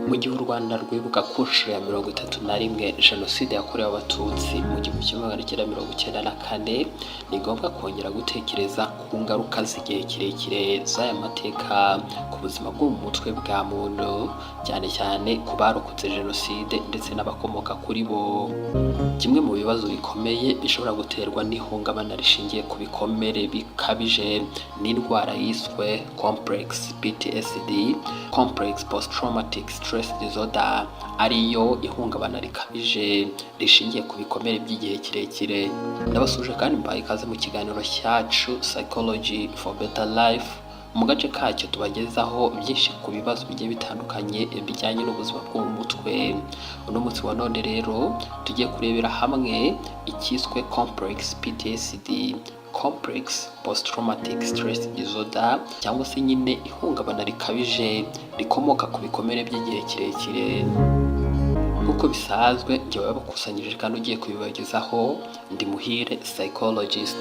Mu gihe u Rwanda rwibuka ku nshuro ya 31 Jenoside yakorewe Abatutsi mu 1994, ni ngombwa kongera gutekereza ku ngaruka z'igihe kirekire z'aya mateka ku buzima bwo mu mutwe bwa muntu, cyane cyane ku barokotse Jenoside ndetse n'abakomoka kuri bo. Kimwe mu bibazo bikomeye bishobora guterwa n'ihungabana rishingiye ku bikomere bikabije n'indwara yiswe Complex PTSD, Complex Post Traumatic Stress Disorder, ariyo ihungabana rikabije rishingiye ku bikomere by'igihe kirekire. Ndabasuje kandi mbaye ikaze mu kiganiro cyacu Psychology for Better Life, mu gace kacyo tubagezaho byinshi ku bibazo bigiye bitandukanye bijyanye n'ubuzima bwo mu mutwe. Uno munsi wa none rero tugiye kurebera hamwe icyiswe Complex PTSD, Complex Post Traumatic Stress Disorder, cyangwa se nyine ihungabana rikabije rikomoka ku bikomere by'igihe kirekire. Nk'uko bisanzwe njyewe wabakusanyirije kandi ugiye kubibagezaho, ndi Muhire Psychologist.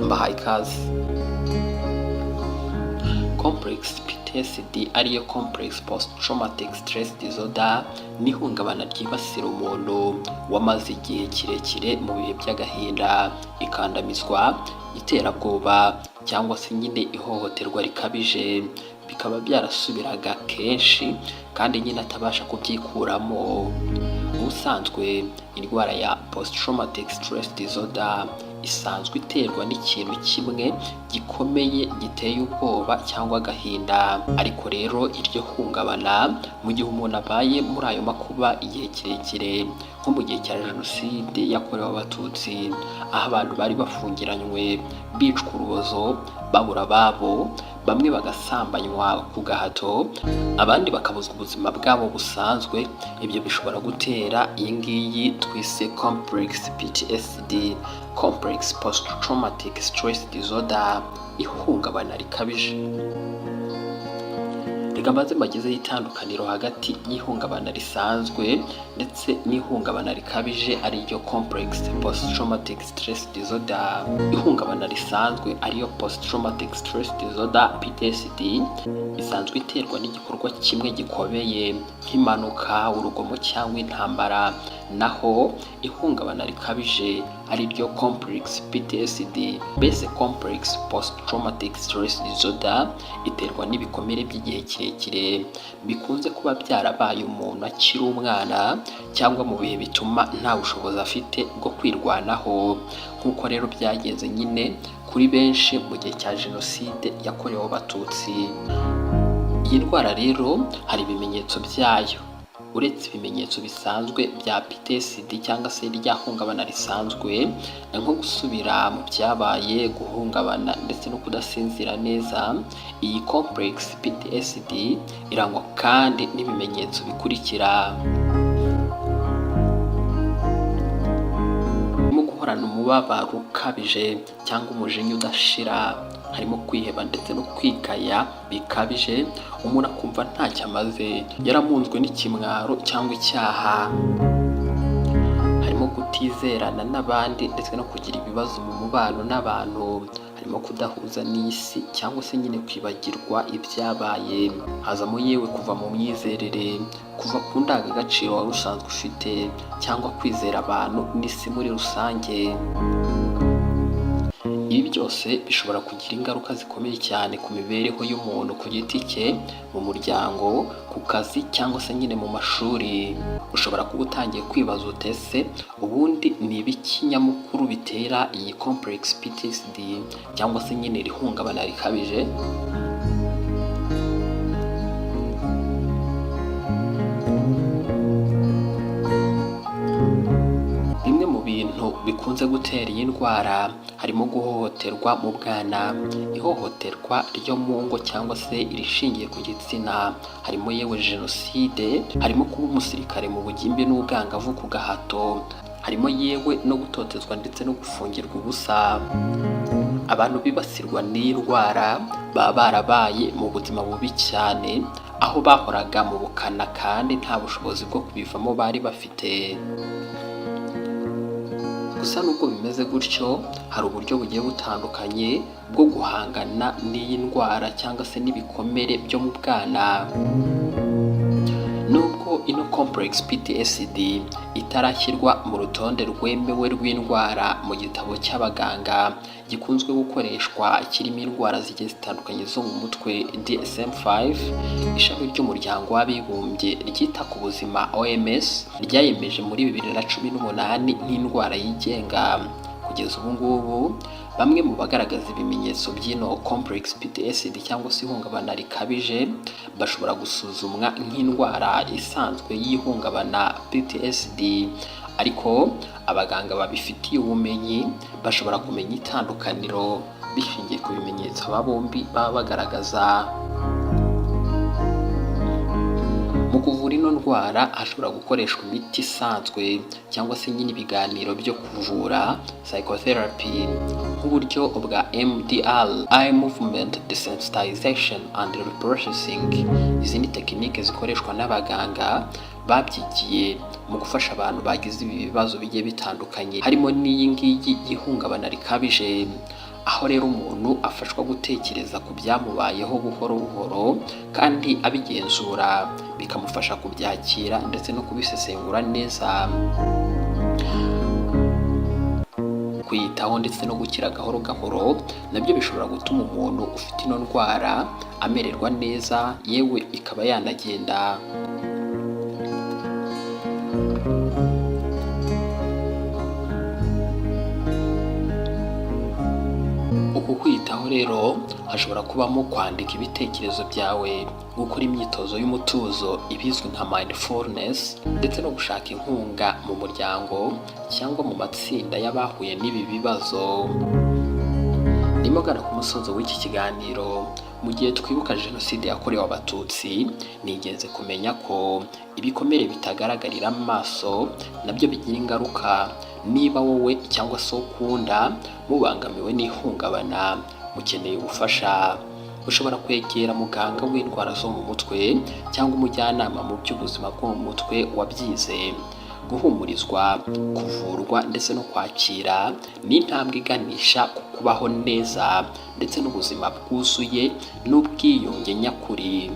Mbahaye ikaze. Complex PTSD ariyo Complex Post Traumatic Stress Disorder ni ihungabana ryibasira umuntu wamaze igihe kirekire mu bihe by'agahinda, ikandamizwa, iterabwoba cyangwa se nyine ihohoterwa rikabije, bikaba byarasubiraga kenshi kandi nyine atabasha kubyikuramo. Ubusanzwe indwara ya Post Traumatic Stress Disorder isanzwe iterwa n'ikintu kimwe gikomeye giteye ubwoba cyangwa agahinda. Ariko rero iryo hungabana mu gihe umuntu abaye muri ayo makuba igihe kirekire, nko mu gihe cya Jenoside yakorewe Abatutsi, aho abantu bari bafungiranywe, bicwa urubozo, babura ababo, bamwe bagasambanywa ku gahato, abandi bakabuzwa ubuzima bwabo busanzwe. Ibyo bishobora gutera iyi ngiyi twise Complex PTSD, Complex Post Traumatic Stress Disorder, ihungabana rikabije. Reka mbanze mbagezeho itandukaniro hagati y'ihungabana risanzwe ndetse n'ihungabana rikabije ariryo Complex Post Traumatic Stress Disorder. Ihungabana risanzwe ariyo Post Traumatic Stress Disorder PTSD isanzwe iterwa n'igikorwa kimwe gikomeye nk'impanuka, urugomo cyangwa intambara, naho ihungabana rikabije ariryo Complex PTSD, mbese Complex Post Traumatic Stress Disorder, iterwa n'ibikomere by'igihe kirekire bikunze kuba byarabaye umuntu akiri umwana cyangwa mu bihe bituma nta bushobozi afite bwo kwirwanaho, nk'uko rero byagenze nyine kuri benshi mu gihe cya Jenoside yakorewe Abatutsi. Iyi ndwara rero hari ibimenyetso byayo. Uretse ibimenyetso bisanzwe bya PTSD cyangwa se rya hungabana risanzwe, nko gusubira mu byabaye, guhungabana ndetse no kudasinzira neza, iyi Complex PTSD irangwa kandi n'ibimenyetso bikurikira: harimo guhorana umubabaro ukabije cyangwa umujinya udashira, harimo kwiheba ndetse no kwikaya bikabije, umuntu akumva ntacyo amaze, yaramunzwe n'ikimwaro cyangwa icyaha, harimo kutizerana n'abandi ndetse no kugira ibibazo mu mubano n'abantu, harimo kudahuza n'isi cyangwa se nyine kwibagirwa ibyabaye, hazamo yewe kuva mu myizerere, kuva ku ndangagaciro wari usanzwe ufite cyangwa kwizera abantu n'isi muri rusange. Ibi byose bishobora kugira ingaruka zikomeye cyane ku mibereho y'umuntu ku giti cye, mu muryango, ku kazi cyangwa se nyine mu mashuri. Ushobora kuba utangiye kwibaza utese ubundi ni ibiki nyamukuru bitera iyi Complex PTSD cyangwa se nyine irihungabana rikabije? Bikunze gutera iyi ndwara harimo guhohoterwa mu bwana, ihohoterwa ryo mu ngo cyangwa se irishingiye ku gitsina, harimo yewe Jenoside, harimo kuba umusirikare mu bugimbi n'ubwangavu ku gahato, harimo yewe no gutotezwa ndetse no gufungirwa ubusa. Abantu bibasirwa n'iyi ndwara baba barabaye mu buzima bubi cyane, aho bahoraga mu bukana kandi nta bushobozi bwo kubivamo bari bafite. Gusa nubwo bimeze gutyo, hari uburyo bugiye butandukanye bwo guhangana n'iyi ndwara cyangwa se n'ibikomere byo mu bwana. Nubwo ino complex PTSD itarashyirwa mu rutonde rwemewe rw'indwara mu gitabo cy'abaganga gikunzwe gukoreshwa kirimo indwara zigiye zitandukanye zo mu mutwe DSM-5, ishami ry'umuryango w'abibumbye ryita ku buzima OMS ryayemeje muri 2018 nk'indwara yigenga. Kugeza ubu ngubu bamwe mu bagaragaza ibimenyetso by'ino complex PTSD cyangwa se ihungabana rikabije bashobora gusuzumwa nk'indwara isanzwe y'ihungabana PTSD, ariko abaganga babifitiye ubumenyi bashobora kumenya itandukaniro bishingiye ku bimenyetso aba bombi baba bagaragaza. Mu kuvura ino ndwara hashobora gukoreshwa imiti isanzwe cyangwa se nyine ibiganiro byo kuvura psychotherapy nk'uburyo bwa MDR, eye movement desensitization and reprocessing. Izi ni tekinike zikoreshwa n'abaganga babyigiye mu gufasha abantu bagize ibi bibazo bigiye bitandukanye, harimo n'iyi ngiyi y'ihungabana rikabije, aho rero umuntu afashwa gutekereza ku byamubayeho buhoro buhoro kandi abigenzura, bikamufasha kubyakira ndetse no kubisesengura neza. Kwiyitaho ndetse no gukira gahoro gahoro nabyo bishobora gutuma umuntu ufite ino ndwara amererwa neza, yewe ikaba yanagenda. Uku kwiyitaho rero hashobora kubamo kwandika ibitekerezo byawe, gukora imyitozo y'umutuzo ibizwi nka mindfulness, ndetse no gushaka inkunga mu muryango cyangwa mu matsinda y'abahuye n'ibi bibazo. Ndimo gana ku musozo w'iki kiganiro. Mu gihe twibuka Jenoside yakorewe Abatutsi, ni ingenzi kumenya ko ibikomere bitagaragarira amaso nabyo bigira ingaruka. Niba wowe cyangwa se ukunda mubangamiwe n'ihungabana, mukeneye ubufasha, ushobora kwegera muganga w'indwara zo mu mutwe cyangwa umujyanama mu by'ubuzima bwo mu mutwe wabyize. Guhumurizwa, kuvurwa ndetse no kwakira ni intambwe iganisha ku kubaho neza ndetse n'ubuzima bwuzuye n'ubwiyunge nyakuri.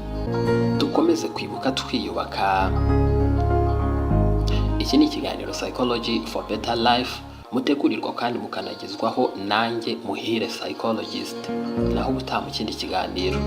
Dukomeze kwibuka twiyubaka. Iki ni ikiganiro Psychology for Better Life, mutegurirwa kandi mukanagezwaho nanjye Muhire Psychologist. Naho ubutaha mu kindi kiganiro.